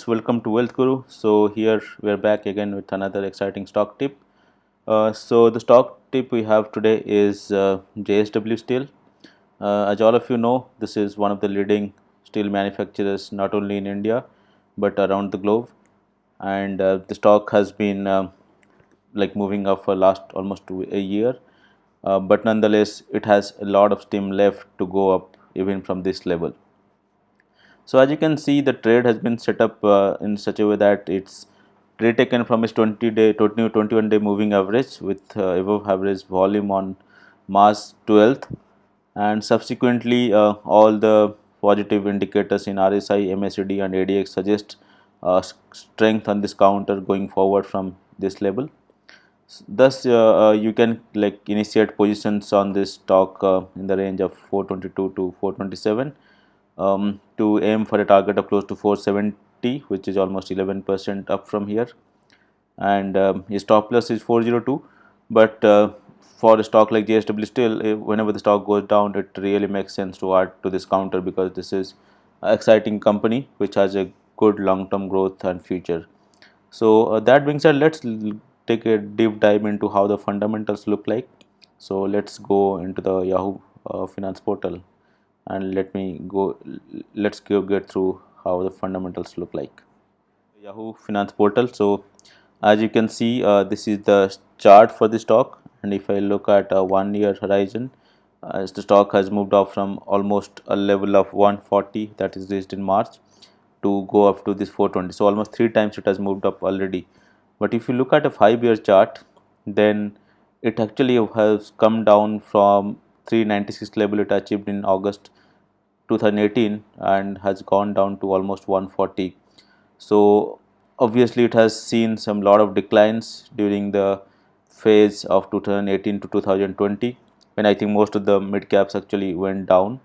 friends, welcome to Wealth Guru. So here we are back again with another exciting stock tip. So the stock tip we have today is JSW Steel. As all of you know, this is one of the leading steel manufacturers not only in India but around the globe, and the stock has been like moving up for last almost a year, but nonetheless it has a lot of steam left to go up even from this level. So as you can see, the trade has been set up in such a way that it's retaken from its 21-day moving average with above average volume on March 12th, and subsequently all the positive indicators in RSI, MACD and ADX suggest strength on this counter going forward from this level. Thus, you can like initiate positions on this stock in the range of 422 to 427 to aim for a target of close to 470, which is almost 11% up from here, and his stop loss is 402. But for a stock like JSW Steel, whenever the stock goes down, it really makes sense to add to this counter because this is an exciting company which has a good long-term growth and future. So that being said, let's take a deep dive into how the fundamentals look like. So let's go into the Yahoo Finance portal and let's get through how the fundamentals look like. Yahoo Finance portal. So as you can see, this is the chart for the stock, and if I look at a 1 year horizon, as the stock has moved up from almost a level of 140 that is reached in March to go up to this 420. So almost 3 times it has moved up already. But if you look at a 5 year chart, then it actually has come down from 396 level it achieved in August 2018 and has gone down to almost 140. So obviously it has seen some lot of declines during the phase of 2018 to 2020, when I think most of the mid caps actually went down,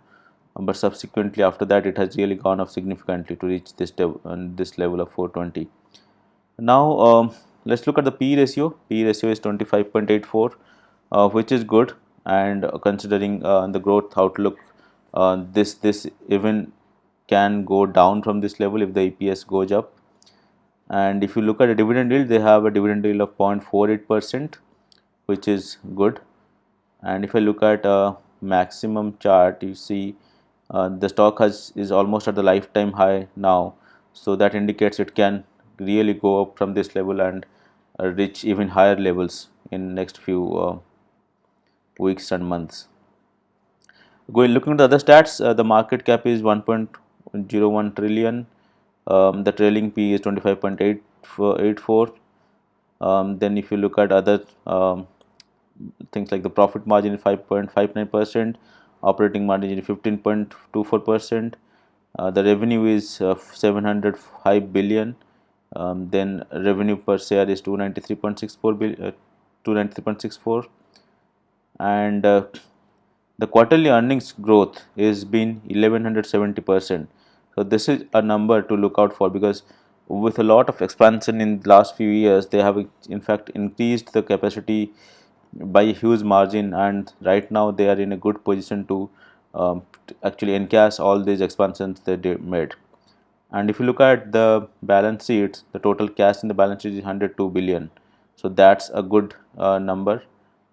but subsequently after that it has really gone up significantly to reach this level of 420. Now let's look at the P ratio. P ratio is 25.84, which is good, and considering the growth outlook, this even can go down from this level if the EPS goes up. And if you look at a dividend yield, they have a dividend yield of 0.48%, which is good. And if I look at a maximum chart, you see the stock is almost at the lifetime high now, so that indicates it can really go up from this level and reach even higher levels in next few weeks and months. Looking at the other stats, the market cap is 1.01 trillion. The trailing P is 25.84. Then if you look at other things like the profit margin is 5.59%, operating margin is 15.24%. The revenue is 705 billion. Then revenue per share is 293.64, and the quarterly earnings growth is been 1170%. So this is a number to look out for, because with a lot of expansion in the last few years, they have in fact increased the capacity by a huge margin, and right now they are in a good position to actually encash all these expansions that they made. And if you look at the balance sheets, the total cash in the balance sheet is 102 billion. So that's a good number,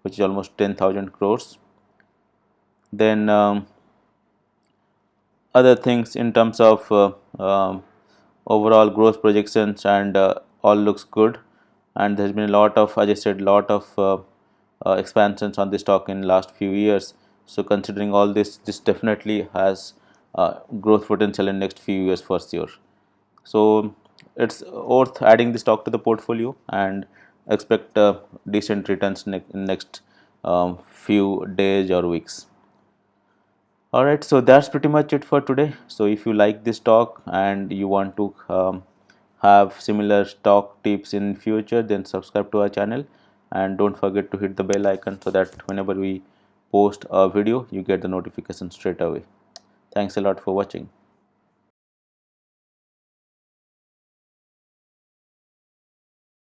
which is almost 10,000 crores. Then other things in terms of overall growth projections, and all looks good, and there's been a lot of, as I said, lot of expansions on the stock in last few years. So considering all this definitely has growth potential in next few years for sure. So it's worth adding the stock to the portfolio and expect decent returns in next few days or weeks. Alright, so that's pretty much it for today. So if you like this talk and you want to have similar stock tips in future, then subscribe to our channel, and don't forget to hit the bell icon so that whenever we post a video you get the notification straight away. Thanks a lot for watching.